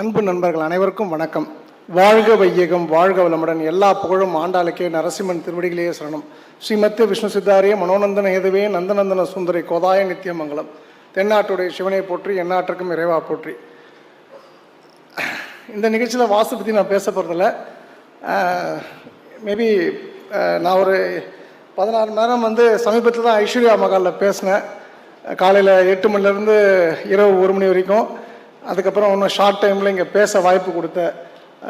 அன்பு நண்பர்கள் அனைவருக்கும் வணக்கம். வாழ்க வையகம், வாழ்க வளமுடன். எல்லா புகழும் ஆண்டாளுக்கே, நரசிம்மன் திருவடிகளே சரணம். ஸ்ரீமத்திய விஷ்ணு சித்தாரிய மனோநந்தன ஏதுவே நந்தநந்தன சுந்தரி கோதாய நித்தியமங்கலம். தென்னாட்டுடைய சிவனை போற்றி, எந்நாட்டுக்கும் இறைவா போற்றி. இந்த நிகழ்ச்சியில் வாஸ்து பற்றி நான் பேச போகிறதில்ல. மேபி நான் ஒரு 16 மணி நேரம் சமீபத்தில் தான் ஐஸ்வர்யா மகாலில் பேசினேன். காலையில் 8 மணிலேருந்து இரவு 1 மணி வரைக்கும். அதுக்கப்புறம் இன்னும் ஷார்ட் டைமில் இங்கே பேச வாய்ப்பு கொடுத்த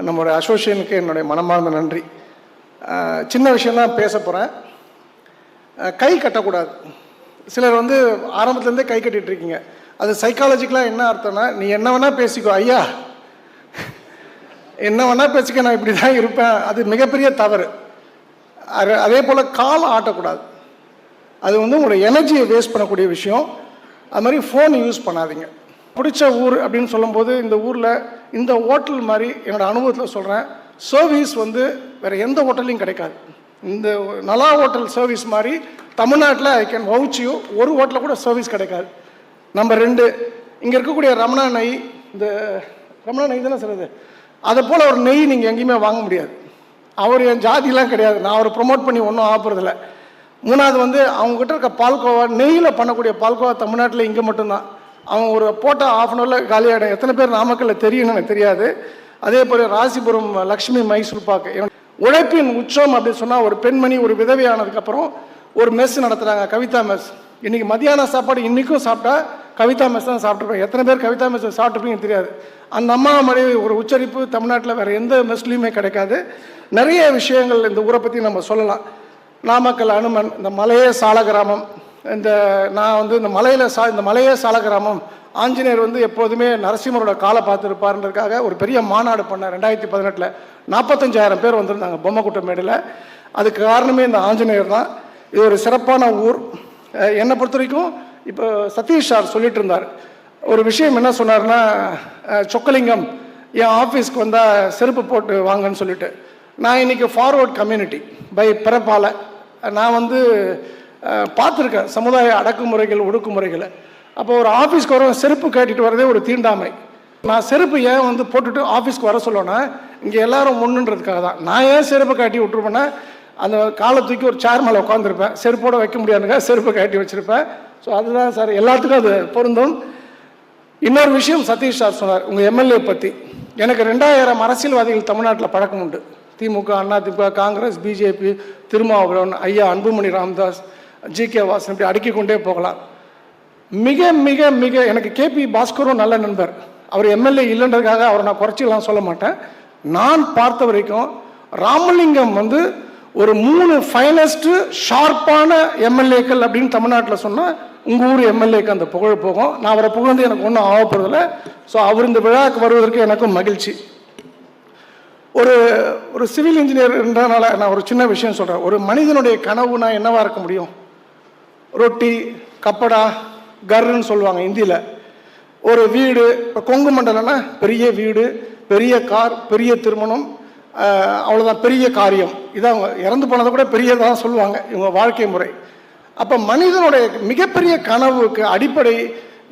நம்மளுடைய அசோசியேஷனுக்கு என்னுடைய மனமார்ந்த நன்றி. சின்ன விஷயம்தான் பேச போகிறேன். கை கட்டக்கூடாது. சிலர் ஆரம்பத்துலேருந்தே கை கட்டிகிட்டு இருக்கீங்க. அது சைக்காலஜிக்கலாக என்ன அர்த்தம்னா, நீ என்ன வேணால் பேசிக்கோ ஐயா, என்ன வேணால் பேசிக்க, நான் இப்படி தான் இருப்பேன். அது மிகப்பெரிய தவறு. அதே போல் கால் ஆட்டக்கூடாது. அது உங்களுடைய எனர்ஜியை வேஸ்ட் பண்ணக்கூடிய விஷயம். அது மாதிரி ஃபோன் யூஸ் பண்ணாதீங்க. பிடிச்ச ஊர் அப்படின்னு சொல்லும்போது, இந்த ஊரில் இந்த ஹோட்டல் மாதிரி என்னோடய அனுபவத்தில் சொல்கிறேன், சர்வீஸ் வேறு எந்த ஹோட்டல்லையும் கிடைக்காது. இந்த நலா ஹோட்டல் சர்வீஸ் மாதிரி தமிழ்நாட்டில் ஐ கேன் வவுச் யூ, ஒரு ஹோட்டலில் கூட சர்வீஸ் கிடைக்காது. நம்பர் 2, இங்கே இருக்கக்கூடிய ரமணா நெய், இந்த ரமணா நெய் தானே சொல்லுது, அதை போல் ஒரு நெய் நீங்கள் எங்கேயுமே வாங்க முடியாது. அவர் என் ஜாதிலாம் கிடையாது, நான் அவரை ப்ரொமோட் பண்ணி ஒன்றும் ஆகிறதில்ல. 3வது அவங்ககிட்ட இருக்க பால்கோவா, நெய்யில் பண்ணக்கூடிய பால்கோவா தமிழ்நாட்டில் இங்கே மட்டும்தான். அவங்க ஒரு போட்டால் ½ அன் ஹவரில் காலியாகிடும். எத்தனை பேர் நாமக்கல்லில் தெரியும்னு எனக்கு தெரியாது. அதே போல் ராசிபுரம் லக்ஷ்மி மைசூர் பாக்கு. உழைப்பின் உச்சம் அப்படின்னு சொன்னால், ஒரு பெண்மணி ஒரு விதவையானதுக்கப்புறம் ஒரு மெஸ் நடத்துகிறாங்க, கவிதா மெஸ். இன்றைக்கி மத்தியான சாப்பாடு இன்றைக்கும் சாப்பிட்டா கவிதா மெஸ் தான் சாப்பிட்ருப்பேன். எத்தனை பேர் கவிதா மெஸ் சாப்பிட்ருப்பீங்கன்னு தெரியாது. அந்த அம்மா மாதிரி ஒரு உச்சரிப்பு தமிழ்நாட்டில் வேறு எந்த மெஸ்லையுமே கிடைக்காது. நிறைய விஷயங்கள் இந்த ஊரை பற்றி நம்ம சொல்லலாம். நாமக்கல் அனுமன், இந்த மலையே சால கிராமம், நான் இந்த மலையே சால கிராமம், ஆஞ்சநேயர் எப்போதுமே நரசிம்மரோட காலை பார்த்துருப்பாருன்றதுக்காக ஒரு பெரிய மாநாடு பண்ணேன் 2018. 45,000 பேர் வந்திருந்தாங்க பொம்மைக்குட்டை மேடையில். அதுக்கு காரணமே இந்த ஆஞ்சநேயர் தான். இது ஒரு சிறப்பான ஊர். என்னை பொறுத்த வரைக்கும் இப்போ சதீஷ் சார் சொல்லிட்டு இருந்தார் ஒரு விஷயம். என்ன சொன்னார்னா, சொக்கலிங்கம் என் ஆஃபீஸ்க்கு வந்தால் செருப்பு போட்டு வாங்கன்னு சொல்லிட்டு. நான் இன்றைக்கி ஃபார்வர்ட் கம்யூனிட்டி பை பிறப்பால் நான் பார்த்துருக்கேன் சமுதாய அடக்குமுறைகள், ஒடுக்குமுறைகளை. அப்போ ஒரு ஆஃபீஸ்க்கு வர செருப்பு கேட்டுட்டு வரதே ஒரு தீண்டாமை. நான் செருப்பு ஏன் போட்டுட்டு ஆஃபீஸ்க்கு வர சொல்லணும்னா, இங்கே எல்லாரும் முன்னுன்றதுக்காக தான். நான் ஏன் செருப்பை காட்டி விட்டுருப்பேன்னா, அந்த காலை தூக்கி ஒரு சேர் மேலே உட்காந்துருப்பேன், செருப்போடு வைக்க முடியாதுங்க, செருப்பை காட்டி வச்சுருப்பேன். ஸோ அதுதான் சார், எல்லாத்துக்கும் அது பொருந்தும். இன்னொரு விஷயம் சதீஷ் சார் சொன்னார் உங்கள் எம்எல்ஏ பற்றி. எனக்கு 2000 அரசியல்வாதிகள் தமிழ்நாட்டில் பழக்கம் உண்டு. திமுக, அதிமுக, காங்கிரஸ், பிஜேபி, திருமாவளவன், ஐயா அன்புமணி ராமதாஸ், ஜி.கே. வாசன், இப்படி அடுக்கிக் கொண்டே போகலாம். மிக மிக மிக எனக்கு கேபி பாஸ்கரும் நல்ல நண்பர். அவர் எம்எல்ஏ இல்லைன்றதுக்காக அவரை நான் குறைச்சிலாம் சொல்ல மாட்டேன். நான் பார்த்த வரைக்கும் ராமலிங்கம் ஒரு 3 ஃபைனஸ்ட்டு ஷார்ப்பான எம்எல்ஏக்கள் அப்படின்னு தமிழ்நாட்டில் சொன்னால் உங்கள் ஊர் எம்எல்ஏக்கு அந்த புகழ் போகும். நான் அவரை புகழ்ந்து எனக்கு ஒன்றும் ஆகப்படுறதில்ல. ஸோ அவர் இந்த விழாவுக்கு வருவதற்கு எனக்கும் மகிழ்ச்சி. ஒரு சிவில் இன்ஜினியர்ன்றனால நான் ஒரு சின்ன விஷயம் சொல்கிறேன். ஒரு மனிதனுடைய கனவுனா என்னவாக இருக்க முடியும்? ரொட்டி, கப்படா, கர்ன்னு சொல்லுவாங்க இந்தியில். ஒரு வீடு, இப்போ கொங்கு மண்டலம்னா பெரிய வீடு, பெரிய கார், பெரிய திருமணம், அவ்வளோதான் பெரிய காரியம். இதான் அவங்க இறந்து போனதை கூட பெரியதாக சொல்லுவாங்க இவங்க வாழ்க்கை முறை. அப்போ மனிதனுடைய மிகப்பெரிய கனவுக்கு அடிப்படை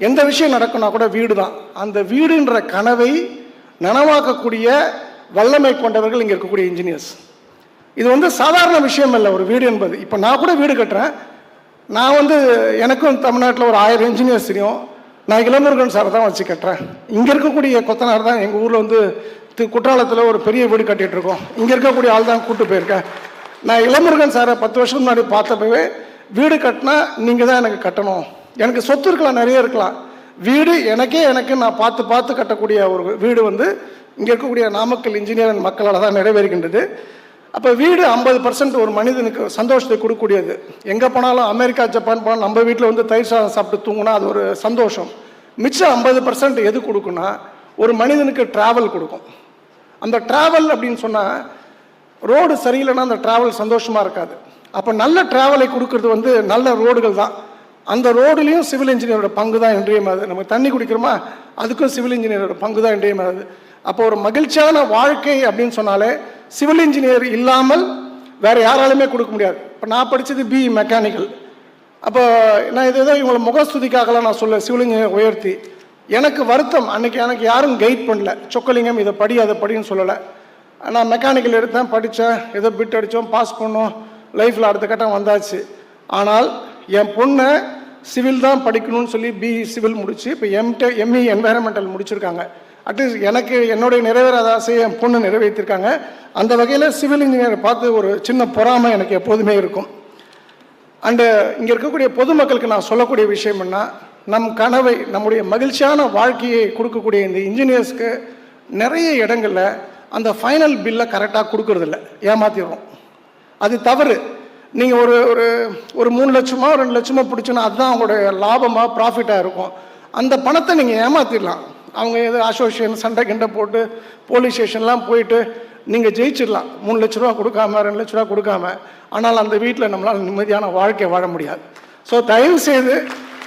எந்த விஷயம் நடக்கும்னா கூட வீடு தான். அந்த வீடுன்ற கனவை நனவாக்கக்கூடிய வல்லமை கொண்டவர்கள் இங்கே இருக்கக்கூடிய இன்ஜினியர்ஸ். இது சாதாரண விஷயம் இல்லை ஒரு வீடு என்பது. இப்போ நான் கூட வீடு கட்டுறேன். நான் எனக்கும் தமிழ்நாட்டில் ஒரு 1000 இன்ஜினியர்ஸ் தெரியும். நான் இளமுருகன் சாரை தான் வச்சு கட்டுறேன். இங்கே இருக்கக்கூடிய கொத்தனார் தான் எங்கள் ஊரில் குற்றாலத்தில் ஒரு பெரிய வீடு கட்டிகிட்டு இருக்கோம். இங்கே இருக்கக்கூடிய ஆள் தான் கூப்பிட்டு போயிருக்கேன். நான் இளமுருகன் சாரை 10 வருஷம் முன்னாடி பார்த்தப்பவே, வீடு கட்டினா நீங்கள் தான் எனக்கு கட்டணும். எனக்கு சொத்து இருக்கலாம், நிறைய இருக்கலாம். வீடு எனக்கு நான் பார்த்து கட்டக்கூடிய ஒரு வீடு இங்கே இருக்கக்கூடிய நாமக்கல் இன்ஜினியரிங் மக்களால் தான் நிறைவேறுகின்றது. அப்போ வீடு 50% ஒரு மனிதனுக்கு சந்தோஷத்தை கொடுக்கக்கூடியது. எங்கே போனாலும் அமெரிக்கா, ஜப்பான் போனால் நம்ம வீட்டில் தயிர் சாதம் சாப்பிட்டு தூங்கினா அது ஒரு சந்தோஷம். மிச்சம் 50% எது கொடுக்குன்னா, ஒரு மனிதனுக்கு ட்ராவல் கொடுக்கும். அந்த ட்ராவல் அப்படின்னு சொன்னால், ரோடு சரியில்லைன்னா அந்த ட்ராவல் சந்தோஷமாக இருக்காது. அப்போ நல்ல ட்ராவலை கொடுக்கறது நல்ல ரோடுகள் தான். அந்த ரோடுலேயும் சிவில் இன்ஜினியரோட பங்கு தான் இன்றியமையாது. நம்ம தண்ணி குடிக்கிறோமா, அதுக்கும் சிவில் இன்ஜினியரோட பங்கு தான் இன்றியமையாது. அப்போ ஒரு மகிழ்ச்சியான வாழ்க்கை அப்படின்னு சொன்னாலே சிவில் இன்ஜினியர் இல்லாமல் வேறு யாராலுமே கொடுக்க முடியாது. இப்போ நான் படித்தது பிஇ மெக்கானிக்கல். அப்போ நான் இதை இவங்களை முகஸ்துதிக்காகலாம் நான் சொல்ல, சிவில் இன்ஜினியர் உயர்த்தி எனக்கு வருத்தம், அன்றைக்கி எனக்கு யாரும் கைட் பண்ணல. சொக்கலிங்கம் இதை படி அதை படின்னு சொல்லலை. நான் மெக்கானிக்கல் எடுத்தேன், படித்தேன், ஏதோ பிட் அடித்தோம், பாஸ் பண்ணோம், லைஃப்பில் அடுத்த கட்டம் வந்தாச்சு. ஆனால் என் பொண்ணை சிவில் தான் படிக்கணும்னு சொல்லி பிஇ சிவில் முடித்து இப்போ எம்இ என்வைரன்மெண்டல் முடிச்சிருக்காங்க. அட்லீஸ்ட் எனக்கு என்னுடைய நிறைவேறாத ஆசையை என் பொண்ணு நிறைவேற்றிருக்காங்க. அந்த வகையில் சிவில் இன்ஜினியரை பார்த்து ஒரு சின்ன பொறாமை எனக்கு எப்போதுமே இருக்கும். அண்டு இங்கே இருக்கக்கூடிய பொதுமக்களுக்கு நான் சொல்லக்கூடிய விஷயம் என்ன, நம் கனவை, நம்முடைய மகிழ்ச்சியான வாழ்க்கையை கொடுக்கக்கூடிய இந்த இன்ஜினியர்ஸ்க்கு நிறைய இடங்களில் அந்த ஃபைனல் பில்லை கரெக்டாக கொடுக்கறதில்ல, ஏமாற்றிடுறோம். அது தவறு. நீங்கள் ஒரு ஒரு ஒரு 3 லட்சமோ 2 லட்சமோ பிடிச்சோன்னா அதுதான் அவங்களுடைய லாபமாக ப்ராஃபிட்டாக இருக்கும். அந்த பணத்தை நீங்கள் ஏமாற்றிடலாம். அவங்க எது அசோசியேஷன் சண்டை கிண்டை போட்டு போலீஸ் ஸ்டேஷன்லாம் போயிட்டு நீங்கள் ஜெயிச்சிடலாம், 3 லட்ச ரூபா கொடுக்காம 2 லட்ச ரூபா கொடுக்காம. ஆனால் அந்த வீட்டில் நம்மளால் நிம்மதியான வாழ்க்கை வாழ முடியாது. ஸோ தயவுசெய்து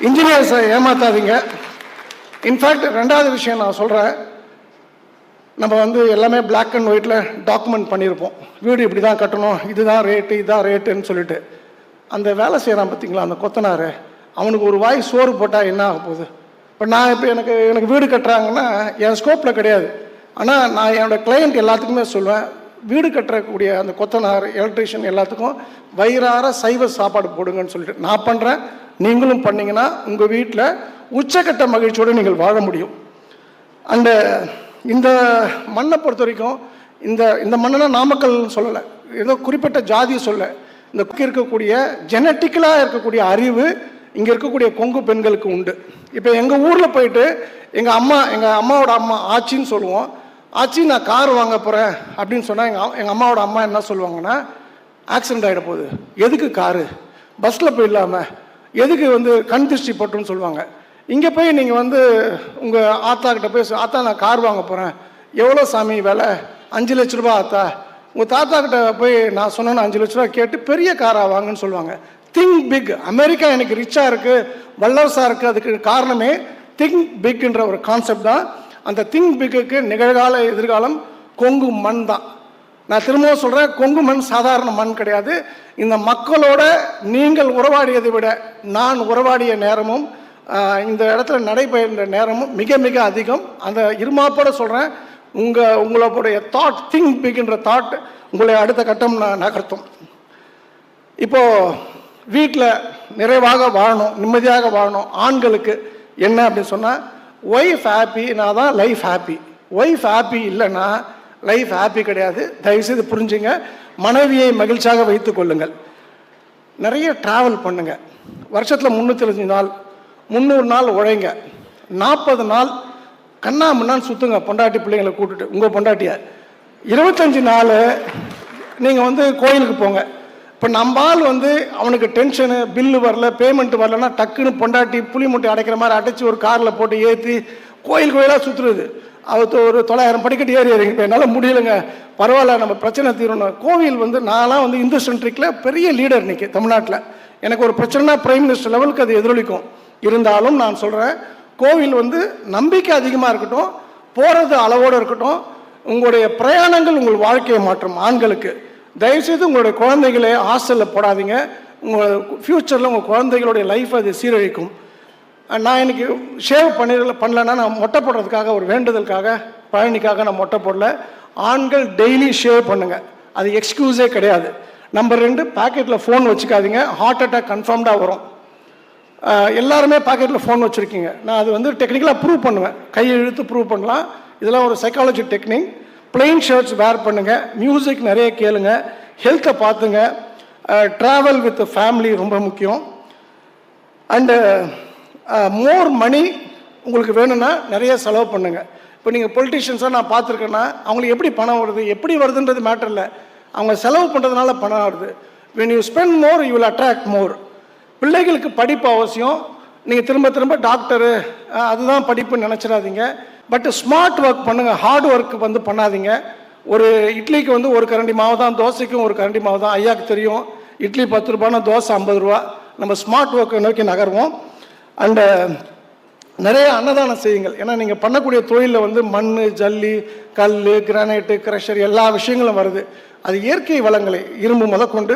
இன்ஜினியர்ஸை ஏமாற்றாதீங்க. இன்ஃபேக்ட் 2வது விஷயம் நான் சொல்கிறேன், நம்ம வந்து எல்லாமே பிளாக் அண்ட் ஒயிட்டில் டாக்குமெண்ட் பண்ணியிருப்போம். வீடு இப்படி தான் கட்டணும், இதுதான் ரேட்டு இதுதான் ரேட்டுன்னு சொல்லிட்டு. அந்த வேலை செய்கிறான் பார்த்தீங்களா அந்த கொத்தனார், அவனுக்கு ஒரு வாய் சோறு போட்டால் என்ன ஆக போகுது? இப்போ நான் இப்போ எனக்கு வீடு கட்டுறாங்கன்னா என் ஸ்கோப்பில் கிடையாது. ஆனால் நான் என்னோடய கிளையண்ட் எல்லாத்துக்குமே சொல்லுவேன், வீடு கட்டக்கூடிய அந்த கொத்தனார் எலக்ட்ரிஷியன் எல்லாத்துக்கும் வயிறார சைவ சாப்பாடு போடுங்கன்னு சொல்லிட்டு நான் பண்ணுறேன். நீங்களும் பண்ணிங்கன்னா உங்கள் வீட்டில் உச்சக்கட்ட மகிழ்ச்சியோடு நீங்கள் வாழ முடியும். அண்டு இந்த மண்ணை பொறுத்த வரைக்கும் இந்த மண்ணை நாமக்கல்னு சொல்லலை, ஏதோ குறிப்பிட்ட ஜாதியை சொல்ல, இந்த இருக்கக்கூடிய ஜெனட்டிக்கலாக இருக்கக்கூடிய அறிவு இங்கே இருக்கக்கூடிய கொங்கு பெண்களுக்கு உண்டு. இப்போ எங்கள் ஊரில் போயிட்டு எங்கள் அம்மாவோட அம்மா ஆச்சின்னு சொல்லுவோம். ஆச்சி நான் கார் வாங்க போகிறேன் அப்படின்னு சொன்னால் எங்கள் அம்மாவோட அம்மா என்ன சொல்லுவாங்கன்னா, ஆக்சிடென்ட் ஆகிட போகுது, எதுக்கு காரு, பஸ்ஸில் போயிடலாமல், எதுக்கு வந்து கண் திருஷ்டி பட்டுன்னு சொல்லுவாங்க. இங்கே போய் நீங்கள் வந்து உங்கள் ஆத்தா கிட்ட போய், ஆத்தா நான் கார் வாங்க போகிறேன், எவ்வளோ சாமி விலை, 5 லட்ச ரூபா ஆத்தா. உங்கள் தாத்தா கிட்ட போய் நான் சொன்னேன்னு 5 லட்ச ரூபா கேட்டு பெரிய காராக வாங்கன்னு சொல்லுவாங்க. Think big. அமெரிக்கா எனக்கு ரிச்சாக இருக்குது, வல்லரசாக இருக்குது, அதுக்கு காரணமே திங்க் பிக்ன்ற ஒரு கான்செப்ட் தான். அந்த திங்க் பிக்குக்கு நிகழ்கால எதிர்காலம் கொங்கு மண் தான். நான் திரும்பவும் சொல்கிறேன், கொங்கு மண் சாதாரண மண் கிடையாது. இந்த மக்களோட நீங்கள் உறவாடியதை விட நான் உறவாடிய நேரமும் இந்த இடத்துல நடைபெறுகின்ற நேரமும் மிக மிக அதிகம். அந்த இருமாப்போட சொல்கிறேன், உங்களுடைய தாட், திங்க் பிக்ன்ற தாட் உங்களை அடுத்த கட்டம் நகர்த்தும். இப்போது வீட்டில் நிறைவாக வாழணும், நிம்மதியாக வாழணும். ஆண்களுக்கு என்ன அப்படின்னு சொன்னால், ஒய்ஃப் ஹாப்பினா தான் லைஃப் ஹாப்பி. ஒய்ஃப் ஹாப்பி இல்லைன்னா லைஃப் ஹாப்பி கிடையாது. தயவுசெய்து புரிஞ்சுங்க. மனைவியை மகிழ்ச்சியாக வைத்து கொள்ளுங்கள். நிறைய ட்ராவல் பண்ணுங்க. வருஷத்தில் 365 நாள் 300 நாள் உழைங்க. 40 நாள் கண்ணா முன்னான்னு சுற்றுங்க பொண்டாட்டி பிள்ளைங்களை கூட்டுட்டு. உங்கள் பொண்டாட்டியை 25 நாள் நீங்கள் வந்து கோயிலுக்கு போங்க. இப்போ நம்பால் வந்து அவனுக்கு டென்ஷனு, பில்லு வரல, பேமெண்ட் வரலன்னா டக்குன்னு பொண்டாட்டி புளி மூட்டை அடைக்கிற மாதிரி அடைச்சி ஒரு காரில் போட்டு ஏற்றி கோயிலாக சுற்றுறது. அவர் ஒரு 900 படிக்கட்டு ஏறி இப்போ என்னால் முடியலைங்க, பரவாயில்ல நம்ம பிரச்சனை தீரணும். கோவில் வந்து நான்லாம் வந்து இந்து சென்ட்ரிக்கில் பெரிய லீடர் இன்றைக்கி தமிழ்நாட்டில். எனக்கு ஒரு பிரச்சனைனா பிரைம் மினிஸ்டர் லெவலுக்கு அது எதிரொலிக்கும். இருந்தாலும் நான் சொல்கிறேன், கோவில் வந்து நம்பிக்கை அதிகமாக இருக்கட்டும், போகிறது அளவோடு இருக்கட்டும். உங்களுடைய பிரயாணங்கள் உங்கள் வாழ்க்கையை மாற்றும். ஆண்களுக்கு தயவுசெய்து உங்களுடைய குழந்தைகளை ஹாஸ்டலில் போடாதீங்க. உங்கள் ஃப்யூச்சரில் உங்கள் குழந்தைகளுடைய லைஃப் அது சீரழிக்கும். நான் இன்றைக்கி ஷேவ் பண்ணலன்னா நான் மொட்டை போடுறதுக்காக ஒரு வேண்டுதலுக்காக பழனிக்காக நான் மொட்டை போடல. ஆண்கள் டெய்லி ஷேவ் பண்ணுங்கள், அது எக்ஸ்கியூஸே கிடையாது. நம்பர் 2, பாக்கெட்டில் ஃபோன் வச்சுக்காதீங்க, ஹார்ட் அட்டாக் கன்ஃபார்ம்டாக வரும். எல்லாருமே பாக்கெட்டில் ஃபோன் வச்சுருக்கீங்க. நான் அது வந்து டெக்னிக்கலாக ப்ரூவ் பண்ணுவேன், கையை இழுத்து ப்ரூவ் பண்ணலாம். இதெல்லாம் ஒரு சைக்காலஜி டெக்னிக். பிளெயின் ஷர்ட்ஸ் வேர் பண்ணுங்கள், மியூசிக் நிறைய கேளுங்க, ஹெல்த்தை பார்த்துங்க. ட்ராவல் வித் ஃபேமிலி ரொம்ப முக்கியம். அண்டு மோர் மணி உங்களுக்கு வேணும்னா நிறைய செலவு பண்ணுங்கள். இப்போ நீங்கள் பொலிட்டிஷியன்ஸாக நான் பார்த்துருக்கேன்னா அவங்களுக்கு எப்படி பணம் வருது, எப்படி வருதுன்றது மேட்டர் இல்லை, அவங்க செலவு பண்ணுறதுனால பணம் வருது. when you spend more you will attract more. பிள்ளைகளுக்கு படிப்பு அவசியம். நீங்கள் திரும்ப திரும்ப டாக்டரு அதுதான் படிப்புன்னு நினச்சிடாதீங்க. பட் ஸ்மார்ட் ஒர்க் பண்ணுங்கள், ஹார்ட் ஒர்க் வந்து பண்ணாதீங்க. ஒரு இட்லிக்கு வந்து ஒரு கரண்டி மாவு தான், தோசைக்கும் ஒரு கரண்டி மாவு தான். ஐயாவுக்கு தெரியும், இட்லி 10 ரூபான்னா தோசை 50 ரூபா. நம்ம ஸ்மார்ட் ஒர்க்கை நோக்கி நகர்வோம். அண்டு நிறைய அன்னதானம் செய்யுங்கள். ஏன்னா நீங்கள் பண்ணக்கூடிய தொழிலில் வந்து மண், ஜல்லி, கல், கிரானைட்டு, க்ரஷர் எல்லா விஷயங்களும் வருது. அது இயற்கை வளங்களை இரும்பு முதற்கொண்டு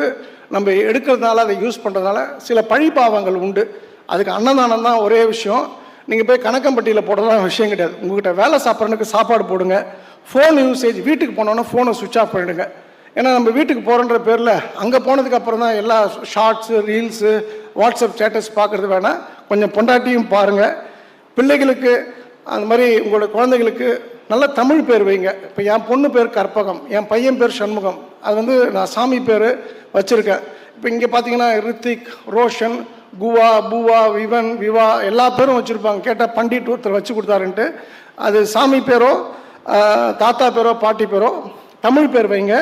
நம்ம எடுக்கிறதுனால, அதை யூஸ் பண்ணுறதுனால சில பழிபாவங்கள் உண்டு. அதுக்கு அன்னதானம் தான் ஒரே விஷயம். நீங்கள் போய் கணக்கம்பட்டியில் போடலாம் விஷயம் கிடையாது. உங்கள்கிட்ட வேலை சாப்பிட்றனுக்கு சாப்பாடு போடுங்க. ஃபோன் யூசேஜ் வீட்டுக்கு போனோன்னா ஃபோனை சுவிட்ச் ஆஃப் பண்ணிவிடுங்க. ஏன்னா நம்ம வீட்டுக்கு போகிறன்ற பேரில் அங்கே போனதுக்கப்புறம் தான் எல்லா ஷார்ட்ஸு ரீல்ஸு வாட்ஸ்அப் ஸ்டேட்டஸ் பார்க்குறது வேணாம். கொஞ்சம் பொண்டாட்டியும் பாருங்கள். பிள்ளைகளுக்கு அந்த மாதிரி உங்களோட குழந்தைகளுக்கு நல்ல தமிழ் பேர் வைங்க. இப்போ என் பொண்ணு பேர் கற்பகம், என் பையன் பேர் சண்முகம். அது வந்து நான் சாமி பேர் வச்சுருக்கேன். இப்போ இங்கே பார்த்தீங்கன்னா ரித்திக், ரோஷன், குவா, பூவா, விவன், விவா எல்லா பேரும் வச்சுருப்பாங்க. கேட்டால் பண்டிட் ஒருத்தர் வச்சு கொடுத்தாருன்ட்டு. அது சாமி பேரோ தாத்தா பேரோ பாட்டி பேரோ தமிழ் பேர் வைங்க.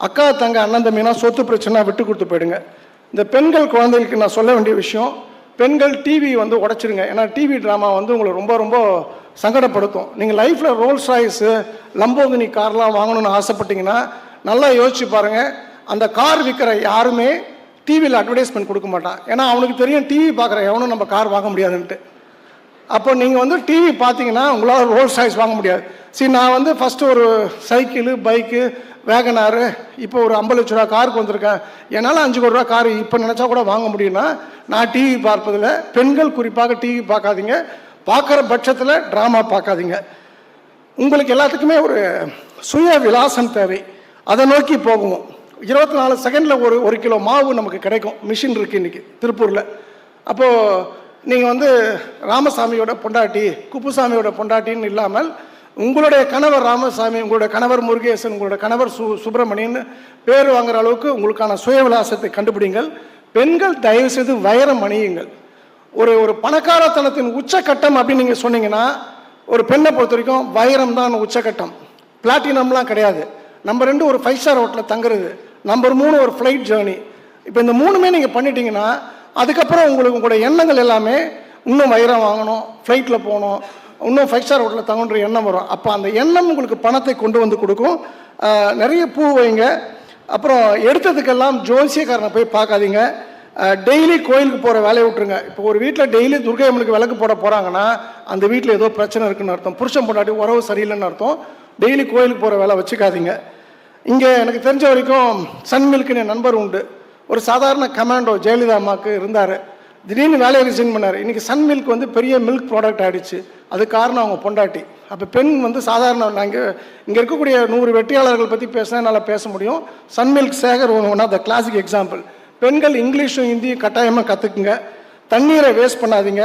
அக்கா தங்க அண்ணன் தம்பினா சொத்து பிரச்சனை விட்டு கொடுத்து போயிடுங்க. இந்த பெண்கள் குழந்தைகளுக்கு நான் சொல்ல வேண்டிய விஷயம், பெண்கள் டிவி வந்து உடைச்சிருங்க. ஏன்னா டிவி ட்ராமா வந்து உங்களை ரொம்ப ரொம்ப சங்கடப்படுத்தும். நீங்கள் லைஃப்பில் ரோல்ஸ் ராய்ஸு லம்போகினி கார்லாம் வாங்கணும்னு ஆசைப்பட்டீங்கன்னா நல்லா யோசிச்சு பாருங்கள். அந்த கார் விற்கிற யாருமே டிவியில் அட்வர்டைஸ்மெண்ட் கொடுக்க மாட்டான். ஏன்னா அவனுக்கு தெரியும் டிவி பார்க்குற எவனும் நம்ம கார் வாங்க முடியாதுன்ட்டு. அப்போ நீங்கள் வந்து டிவி பார்த்தீங்கன்னா உங்களால் ரோல்ஸ் ராய்ஸ் வாங்க முடியாது. சரி, நான் வந்து ஃபஸ்ட்டு ஒரு சைக்கிளு, பைக்கு, வேகனாரு, இப்போ ஒரு 50 லட்ச ரூபா காருக்கு வந்திருக்கேன், என்னால் 5 கோடி ரூபா காரு இப்போ நினச்சா கூட வாங்க முடியும்னா நான் டிவி பார்ப்பதில்லை. பெண்கள் குறிப்பாக டிவி பார்க்காதீங்க. பார்க்குற பட்சத்தில் ட்ராமா பார்க்காதீங்க. உங்களுக்கு எல்லாத்துக்குமே ஒரு சுய விலாசம் தேவை. அதை நோக்கி போகுவோம். 24 செகண்டில் ஒரு கிலோ மாவு நமக்கு கிடைக்கும். மிஷின் இருக்குது இன்றைக்கி திருப்பூரில். அப்போது நீங்கள் வந்து ராமசாமியோட பொண்டாட்டி, குப்புசாமியோட பொண்டாட்டின்னு இல்லாமல் உங்களுடைய கணவர் ராமசாமி, உங்களுடைய கணவர் முருகேசன், உங்களுடைய கணவர் சுப்பிரமணியன் பேர் வாங்குற அளவுக்கு உங்களுக்கான சுய விலாசத்தை கண்டுபிடிங்கள். பெண்கள் தயவுசெய்து வைரம் அணியுங்கள். ஒரு பணக்காரத்தனத்தின் உச்சக்கட்டம் அப்படின்னு நீங்கள் சொன்னீங்கன்னா, ஒரு பெண்ணை பொறுத்த வரைக்கும் வைரம் தான் உச்சக்கட்டம், பிளாட்டினம்லாம் கிடையாது. நம்பர் 2 ஒரு 5 ஸ்டார் ஹோட்டலில் தங்குறது, நம்பர் 3 ஒரு ஃப்ளைட் ஜேர்னி. இப்போ இந்த 3மே நீங்கள் பண்ணிட்டீங்கன்னா அதுக்கப்புறம் உங்களுடைய எண்ணங்கள் எல்லாமே இன்னும் வைரம் வாங்கணும், ஃப்ளைட்டில் போகணும், இன்னும் 5 ஸ்டார் ஹோட்டலில் தங்குன்ற எண்ணம் வரும். அப்போ அந்த எண்ணம் உங்களுக்கு பணத்தை கொண்டு வந்து கொடுக்கும். நிறைய பூ வைங்க. அப்புறம் எடுத்ததுக்கெல்லாம் ஜோசியக்காரனை போய் பார்க்காதீங்க. டெய்லி கோயிலுக்கு போகிற வேலையை விட்டுருங்க. இப்போ ஒரு வீட்டில் டெய்லி துர்கை அம்மனுக்கு விளக்கு போட போகிறாங்கன்னா அந்த வீட்டில் ஏதோ பிரச்சனை இருக்குன்னு அர்த்தம். புருஷன் பொண்டாட்டி உறவு சரியில்லைன்னு அர்த்தம். டெய்லி கோயிலுக்கு போகிற வேலை வச்சுக்காதீங்க. இங்கே எனக்கு தெரிஞ்ச வரைக்கும் சன் மில்க்குன்னு என் நண்பர் உண்டு. ஒரு சாதாரண கமாண்டோ ஜெயலலிதா அம்மாவுக்கு இருந்தார். திடீர்னு வேலையை ரிசைன் பண்ணார். இன்றைக்கி சன் மில்க் வந்து பெரிய மில்க் ப்ராடக்ட் ஆகிடுச்சு. அது காரணம் அவங்க பொண்டாட்டி. அப்போ பெண் வந்து சாதாரண, நாங்கள் இங்கே இருக்கக்கூடிய 100 வெற்றியாளர்கள் பற்றி பேசினா என்னால் பேச முடியும். Sun milk Sekar one of the classic example. பெண்கள் இங்கிலீஷும் ஹிந்தியும் கட்டாயமாக கற்றுக்குங்க. தண்ணீரை வேஸ்ட் பண்ணாதீங்க.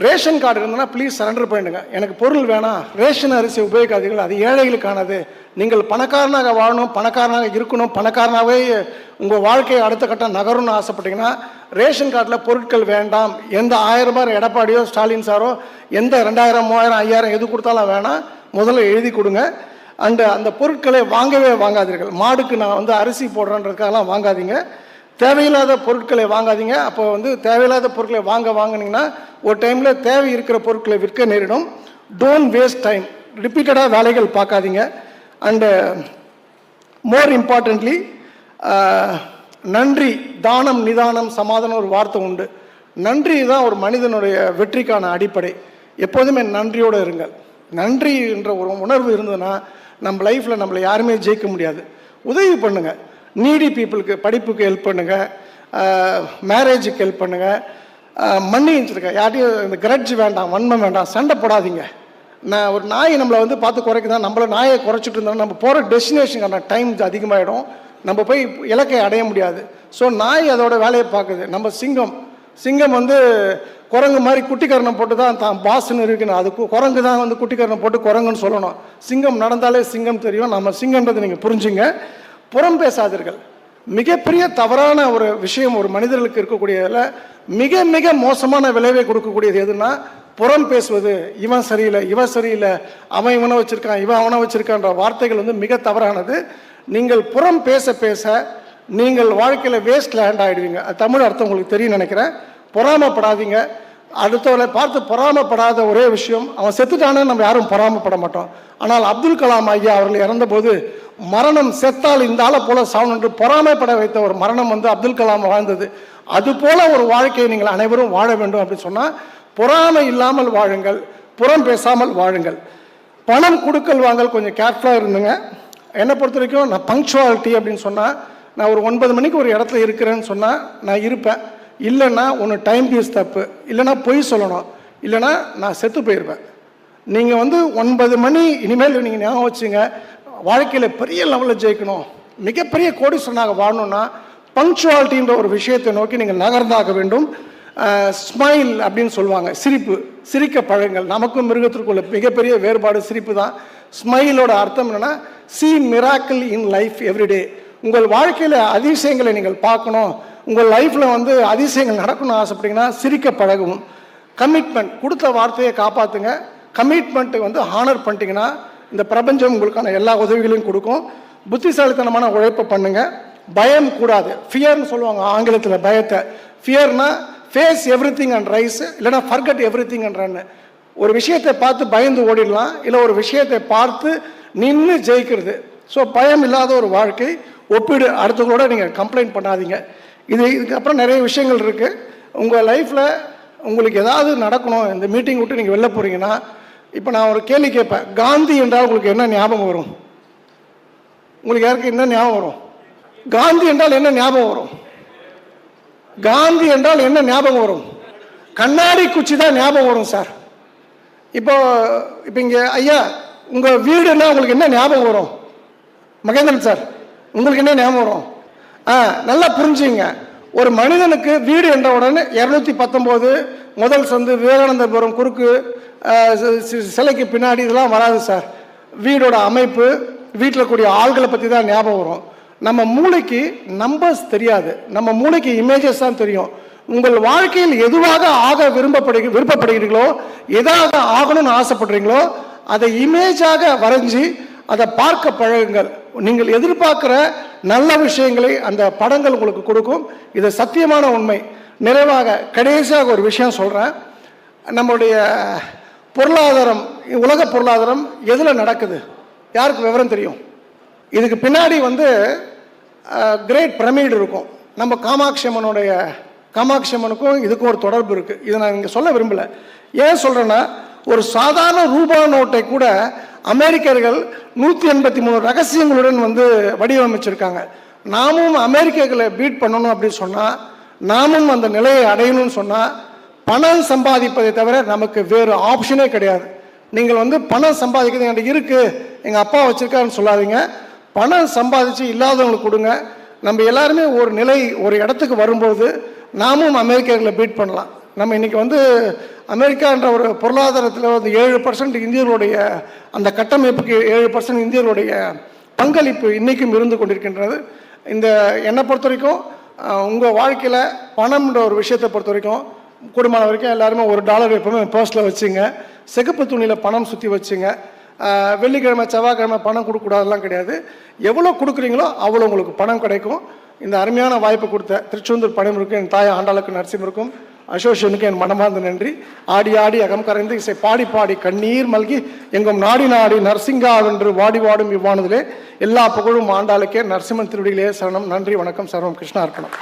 ரேஷன் கார்டு இருந்ததுன்னா ப்ளீஸ் சரண்டர் பண்ணிடுங்க. எனக்கு பொருள் வேணாம், ரேஷன் அரிசி உபயோகிக்காதீர்கள், அது ஏழைகளுக்கானது. நீங்கள் பணக்காரனாக வாழணும், பணக்காரனாக இருக்கணும், பணக்காரனாகவே உங்கள் வாழ்க்கையை அடுத்த கட்டம் நகரும்னு ஆசைப்பட்டீங்கன்னா ரேஷன் கார்டில் பொருட்கள் வேண்டாம். எந்த 1000 ரூபாய் எடப்பாடியோ ஸ்டாலின் சாரோ எந்த 2000, 3000, 5000 எது கொடுத்தாலும் வேணாம், முதல்ல எழுதி கொடுங்க. அந்த பொருட்களை வாங்கவே வாங்காதீர்கள். மாடுக்கு நான் வந்து அரிசி போடுறேன்றதுக்காகலாம் வாங்காதீங்க. தேவையில்லாத பொருட்களை வாங்காதீங்க. அப்போ வந்து தேவையில்லாத பொருட்களை வாங்கினீங்கன்னா ஒரு டைமில் தேவை இருக்கிற பொருட்களை விற்க நேரிடும். Don't waste time. ரிப்பீட்டடாக வேலைகள் பார்க்காதீங்க. அண்டு மோர் இம்பார்ட்டன்ட்லி, நன்றி, தானம், நிதானம், சமாதானம் ஒரு வார்த்தை உண்டு. நன்றி தான் ஒரு மனிதனுடைய வெற்றிக்கான அடிப்படை. எப்போதுமே நன்றியோடு இருங்கள். நன்றி என்ற ஒரு உணர்வு இருந்ததுன்னா நம்ம லைஃப்பில் நம்மளை யாருமே ஜெயிக்க முடியாது. உதவி பண்ணுங்கள். நீடி பீப்புளுக்கு படிப்புக்கு ஹெல்ப் பண்ணுங்கள், மேரேஜுக்கு ஹெல்ப் பண்ணுங்கள். மன்னிச்சிருக்க யார்ட்டையும் இந்த கிரட்ஜ் வேண்டாம், வன்மம் வேண்டாம், சண்டை போடாதீங்க. நான் ஒரு நாய் நம்மளை வந்து பார்த்து குறைக்குதான், நம்மளை நாயை குறைச்சிட்டு இருந்தோம், நம்ம போகிற டெஸ்டினேஷனுக்கான டைம் அதிகமாகிடும், நம்ம போய் இலக்கை அடைய முடியாது. ஸோ நாய் அதோட வேலையை பார்க்குது. நம்ம சிங்கம் வந்து குரங்கு மாதிரி குட்டிக்கரணம் போட்டு தான் பாஸ்ன்னு இருக்குன்னு, அது குரங்கு தான் வந்து குட்டிக்கரணம் போட்டு குரங்குன்னு சொல்லணும். சிங்கம் நடந்தாலே சிங்கம் தெரியும். நம்ம சிங்கம்ன்றதை நீங்கள் புரிஞ்சுங்க. புறம் பேசாதீர்கள். மிகப்பெரிய தவறான ஒரு விஷயம் ஒரு மனிதர்களுக்கு இருக்கக்கூடியதில் மிக மிக மோசமான விளைவை கொடுக்கக்கூடியது எதுன்னா புறம் பேசுவது. இவன் சரியில்லை, இவன் சரியில்லை, அவன் இவனை வச்சிருக்கான், இவன் அவனை வச்சிருக்கான்ற வார்த்தைகள் வந்து மிக தவறானது. நீங்கள் புறம் பேச பேச நீங்கள் வாழ்க்கையில் வேஸ்ட் லேண்ட் ஆகிடுவீங்க. அது தமிழ் அர்த்தம் உங்களுக்கு தெரியும் நினைக்கிறேன். பொறாமப்படாதீங்க. அடுத்தவரை பார்த்து பொறாமப்படாத ஒரே விஷயம், அவன் செத்துட்டானே நம்ம யாரும் பொறாமப்பட மாட்டோம். ஆனால் அப்துல் கலாம் ஐயா அவர்கள் இறந்தபோது மரணம் செத்தால் இந்த ஆளை போல சாவணும் என்று பொறாமைப்பட வைத்த ஒரு மரணம் வந்து அப்துல் கலாம் வாழ்ந்தது. அதுபோல ஒரு வாழ்க்கையை நீங்கள் அனைவரும் வாழ வேண்டும் அப்படின்னு சொன்னால் பொறாமை இல்லாமல் வாழுங்கள், புறம் பேசாமல் வாழுங்கள். பணம் கொடுக்கல் வாங்கல் கொஞ்சம் கேர்ஃபுல்லாக இருந்துங்க. என்னை பொறுத்த வரைக்கும் நான் பங்க்சுவாலிட்டி அப்படின்னு சொன்னால், நான் ஒரு 9 மணிக்கு ஒரு இடத்துல இருக்கிறேன்னு சொன்னால் நான் இருப்பேன். இல்லைன்னா ஒன்று டைம் பீஸ் தப்பு, இல்லைன்னா பொய் சொல்லணும், இல்லைன்னா நான் செத்து போயிருப்பேன். நீங்கள் வந்து 9 மணி இனிமேல் நீங்கள் ஞாபகம் வச்சுங்க, வாழ்க்கையில் பெரிய லெவலில் ஜெயிக்கணும், மிகப்பெரிய கோடீஸ்வரனாக வாழணும்னா பங்க்சுவாலிட்டின்ற ஒரு விஷயத்தை நோக்கி நீங்கள் நகர்ந்தாக வேண்டும். ஸ்மைல் அப்படின்னு சொல்லுவாங்க, சிரிக்க பழங்கள். நமக்கும் மிருகத்திற்குள்ள மிகப்பெரிய வேறுபாடு சிரிப்பு தான். ஸ்மைலோட அர்த்தம் என்னென்னா see miracle in life every day. உங்கள் வாழ்க்கையில் அதிசயங்களை நீங்கள் பார்க்கணும், உங்கள் லைஃப்பில் வந்து அதிசயங்கள் நடக்கணும்னு ஆசைப்பட்டீங்கன்னா சிரிக்க பழகும். கமிட்மெண்ட், கொடுத்த வார்த்தையை காப்பாற்றுங்க. கமிட்மெண்ட்டு வந்து ஹானர் பண்ணிட்டீங்கன்னா இந்த பிரபஞ்சம் உங்களுக்கான எல்லா உதவிகளையும் கொடுக்கும். புத்திசாலித்தனமான உழைப்பை பண்ணுங்க. பயம் கூடாது. ஃபியர்னு சொல்லுவாங்க ஆங்கிலத்தில் பயத்தை. ஃபியர்னா face everything and rise, இல்லைனா forget everything and run. ஒரு விஷயத்தை பார்த்து பயந்து ஓடிடலாம், இல்லை ஒரு விஷயத்தை பார்த்து நின்று ஜெயிக்கிறது. ஸோ பயம் இல்லாத ஒரு வாழ்க்கை. ஒப்பிடு, அடுத்தவங்களோட நீங்கள் கம்ப்ளைண்ட் பண்ணாதீங்க. இதுக்கப்புறம் நிறைய விஷயங்கள் இருக்குது. உங்கள் லைஃப்பில் உங்களுக்கு ஏதாவது நடக்கணும், இந்த மீட்டிங் விட்டு நீங்கள் வெளில போகிறீங்கன்னா, இப்போ நான் ஒரு கேள்வி கேட்பேன், காந்தி என்றால் உங்களுக்கு என்ன ஞாபகம் வரும்? உங்களுக்கு யாருக்கு என்ன ஞாபகம் வரும்? காந்தி என்றால் என்ன ஞாபகம் வரும்? காந்தி என்றால் என்ன ஞாபகம் வரும்? கண்ணாடி குச்சி தான் ஞாபகம் வரும் சார். இப்போ இங்கே ஐயா, உங்கள் வீடுன்னா உங்களுக்கு என்ன ஞாபகம் வரும்? மகேந்திரன் சார், உங்களுக்கு என்ன ஞாபகம் வரும்? நல்லா புரிஞ்சுங்க. ஒரு மனிதனுக்கு வீடு என்ற உடனே 219 முதல் சந்து, விவேகானந்தபுரம் குறுக்கு, சிலைக்கு பின்னாடி இதெல்லாம் வராது சார். வீடோட அமைப்பு, வீட்டில் கூடிய ஆள்களை பற்றி தான் ஞாபகம் வரும். நம்ம மூளைக்கு நம்பர்ஸ் தெரியாது, நம்ம மூளைக்கு இமேஜஸ் தான் தெரியும். உங்கள் வாழ்க்கையில் எதுவாக ஆக விருப்பப்படுகிறீர்களோ, எதாக ஆகணும்னு ஆசைப்படுறீங்களோ அதை இமேஜாக வரைஞ்சி அதை பார்க்க பழகுங்கள். நீங்கள் எதிர்பார்க்குற நல்ல விஷயங்களை அந்த படங்கள் உங்களுக்கு கொடுக்கும். இது சத்தியமான உண்மை. நிறைவாக கடைசியாக ஒரு விஷயம் சொல்கிறேன். நம்முடைய பொருளாதாரம், உலக பொருளாதாரம் எதில் நடக்குது? யாருக்கு விவரம் தெரியும்? இதுக்கு பின்னாடி வந்து கிரேட் பிரமிட் இருக்கும். நம்ம காமாட்சி அம்மனுக்கும் இதுக்கும் ஒரு தொடர்பு இருக்குது. இதை நான் இங்கே சொல்ல விரும்பலை. ஏன் சொல்கிறேன்னா, ஒரு சாதாரண ரூபா நோட்டை கூட அமெரிக்கர்கள் 183 ரகசியங்களுடன் வந்து வடிவமைச்சிருக்காங்க. நாமும் அமெரிக்கர்களை பீட் பண்ணணும் அப்படின்னு சொன்னால், நாமும் அந்த நிலையை அடையணும்னு சொன்னால், பணம் சம்பாதிப்பதை தவிர நமக்கு வேறு ஆப்ஷனே கிடையாது. நீங்கள் வந்து பணம் சம்பாதிக்கிறது என்கிட்ட இருக்குது, எங்கள் அப்பா வச்சுருக்காருன்னு சொல்லாதீங்க. பணம் சம்பாதிச்சு இல்லாதவங்களுக்கு கொடுங்க. நம்ம எல்லாருமே ஒரு நிலை, ஒரு இடத்துக்கு வரும்போது நாமும் அமெரிக்கர்களை பீட் பண்ணலாம். நம்ம இன்றைக்கி வந்து அமெரிக்கான்ற ஒரு பொருளாதாரத்தில் வந்து 7% இந்தியர்களுடைய அந்த கட்டமைப்புக்கு 7% இந்தியர்களுடைய பங்களிப்பு இன்றைக்கும் இருந்து கொண்டிருக்கின்றது. இந்த என்னை பொறுத்த வரைக்கும் உங்கள் வாழ்க்கையில் பணம்ன்ற ஒரு விஷயத்தை பொறுத்த வரைக்கும் கூடுமான வரைக்கும் எல்லாருமே $1 எப்பவுமே பர்ஸில் வச்சுங்க. சிகப்பு துணியில் பணம் சுற்றி வச்சுங்க. வெள்ளிக்கிழமை செவ்வாய்க்கிழமை பணம் கொடுக்கக்கூடாதெல்லாம் கிடையாது. எவ்வளோ கொடுக்குறீங்களோ அவ்வளோ உங்களுக்கு பணம் கிடைக்கும். இந்த அருமையான வாய்ப்பு கொடுத்த திருச்செந்தூர் பணிமுறைக்கும் என் தாய் ஆண்டாளுக்கு நரசிம்மருக்கும் அசோசியனுக்கு என் மனமார்ந்த நன்றி. ஆடி ஆடி அகம் கரைந்து இசை பாடி பாடி கண்ணீர் மல்கி எங்கும் நாடி நாடி நரசிங்காவென்று வாடி வாடும் இவ்வானதிலே எல்லா புகழும் ஆண்டாளுக்கே. நரசிம்மன் திருவடிகளே சரணம். நன்றி, வணக்கம். சர்வம் கிருஷ்ணா அர்ப்பணம்.